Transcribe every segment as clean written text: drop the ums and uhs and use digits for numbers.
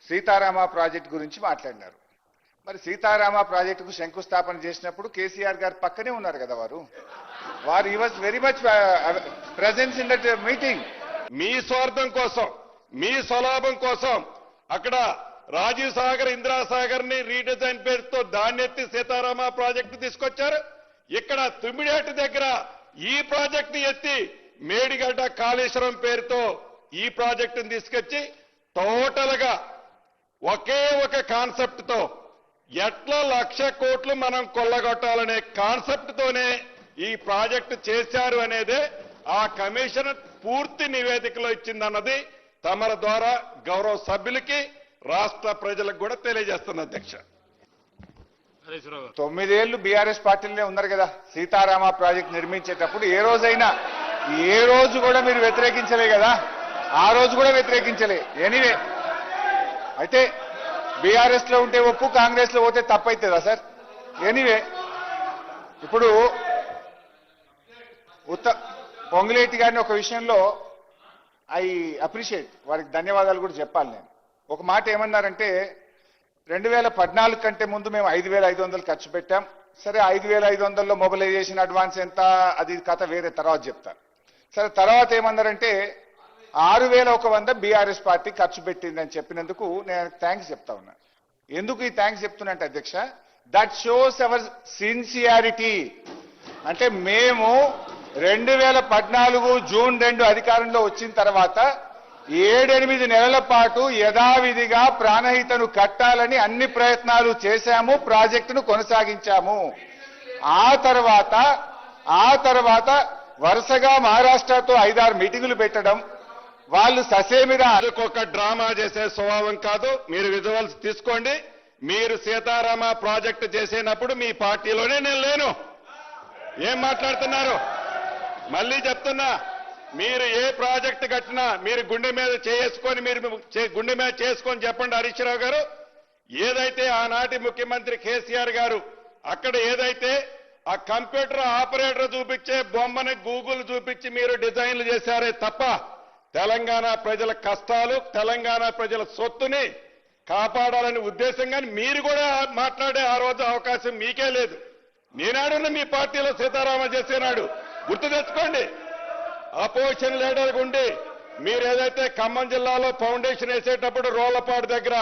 Sitarama project గురించి మాట్లాడినారు. మరి సీతారామ ప్రాజెక్టుకు శంకుస్థాపన చేసినప్పుడు కేసీఆర్ గారు పక్కనే ఉన్నారు కదా వారు he was very much presence in that meeting. మీ స్వార్థం కోసం, మీ స్వలాభం కోసం అక్కడ రాజీవ్ సాగర్, ఇందిరాసాగర్ ని రీడిజైన్ పేరుతో దాన్నెత్తి సీతారామ ప్రాజెక్టు తీసుకొచ్చారు. ఇక్కడ తుమ్మిడేటి దగ్గర ఈ ప్రాజెక్టు ఎత్తి మేడిగడ్డ కాళేశ్వరం పేరుతో ఈ ప్రాజెక్టును తీసుకొచ్చి టోటల్ గా ఒకే ఒక కాన్సెప్ట్ తో ఎట్లా 1,00,000 కోట్లు మనం కొల్లగొట్టాలనే కాన్సెప్ట్ తోనే ఈ ప్రాజెక్టు చేశారు అనేదే ఆ కమిషన్ పూర్తి నివేదికలో ఇచ్చిందన్నది తమర ద్వారా గౌరవ సభ్యులకి రాష్ట్ర ప్రజలకు కూడా తెలియజేస్తున్న అధ్యక్ష. 9 ఏళ్లు బీఆర్ఎస్ పార్టీలోనే ఉన్నారు కదా. సీతారామ ప్రాజెక్ట్ నిర్మించేటప్పుడు ఏ రోజు కూడా మీరు వ్యతిరేకించలే కదా. ఆ రోజు కూడా వ్యతిరేకించలే. ఎనీవే, అయితే బీఆర్ఎస్ లో ఉంటే ఒప్పు, కాంగ్రెస్ లో పోతే తప్పైతుందా సార్? ఎనీవే, ఇప్పుడు పొంగులేటి గారిని ఒక విషయంలో ఐ అప్రిషియేట్, వారికి ధన్యవాదాలు కూడా చెప్పాలి. నేను ఒక మాట ఏమన్నారంటే 2014 కంటే ముందు మేము 5,500 ఖర్చు పెట్టాం. సరే, 5,500లో మొబిలైజేషన్ అడ్వాన్స్ ఎంత, అది కథ వేరే, తర్వాత చెప్తారు. సరే, తర్వాత ఏమన్నారంటే 6,100 బీఆర్ఎస్ పార్టీ ఖర్చు పెట్టిందని చెప్పినందుకు నేను థ్యాంక్స్ చెప్తా ఉన్నా. ఎందుకు ఈ థ్యాంక్స్ చెప్తున్నా అధ్యక్ష, దట్ షోస్ అవర్ సిన్సియారిటీ. అంటే మేము 2014 జూన్ 2 అధికారంలో వచ్చిన తర్వాత 7-8 నెలల పాటు యథావిధిగా ప్రాణహితను కట్టాలని అన్ని ప్రయత్నాలు చేశాము, ప్రాజెక్టును కొనసాగించాము. ఆ తర్వాత వరుసగా మహారాష్ట్రతో 5-6 మీటింగులు పెట్టడం, వాళ్ళు ససేమిరా ఒక డ్రామా చేసే స్వభావం కాదు. మీరు విజువల్స్ తీసుకోండి. మీరు సీతారామ ప్రాజెక్టు చేసేటప్పుడు మీ పార్టీలోనే నేను లేను. ఏం మాట్లాడుతున్నారు? మళ్ళీ చెప్తున్నా, మీరు ఏ ప్రాజెక్టు కట్టినా మీరు గుండె మీద చేసుకొని చెప్పండి. హరీష్ రావు గారు, ఏదైతే ఆనాటి ముఖ్యమంత్రి కేసీఆర్ గారు అక్కడ ఏదైతే ఆ కంప్యూటర్ ఆపరేటర్ చూపించే బొమ్మని గూగుల్ చూపించి మీరు డిజైన్లు చేశారే తప్ప తెలంగాణ ప్రజల కష్టాలు, తెలంగాణ ప్రజల సొత్తుని కాపాడాలనే ఉద్దేశంగా మీరు కూడా మాట్లాడే ఆ రోజు అవకాశం మీకే లేదు. నేనాడున్న మీ పార్టీలో సీతారామ చేసేనాడు గుర్తు తెచ్చుకోండి. అపోజిషన్ లీడర్ ఉండి మీరు ఏదైతే ఖమ్మం జిల్లాలో ఫౌండేషన్ వేసేటప్పుడు రోళ్లపాడు దగ్గర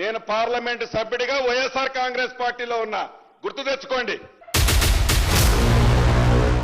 నేను పార్లమెంటు సభ్యుడిగా వైఎస్ఆర్ కాంగ్రెస్ పార్టీలో ఉన్నా, గుర్తు తెచ్చుకోండి.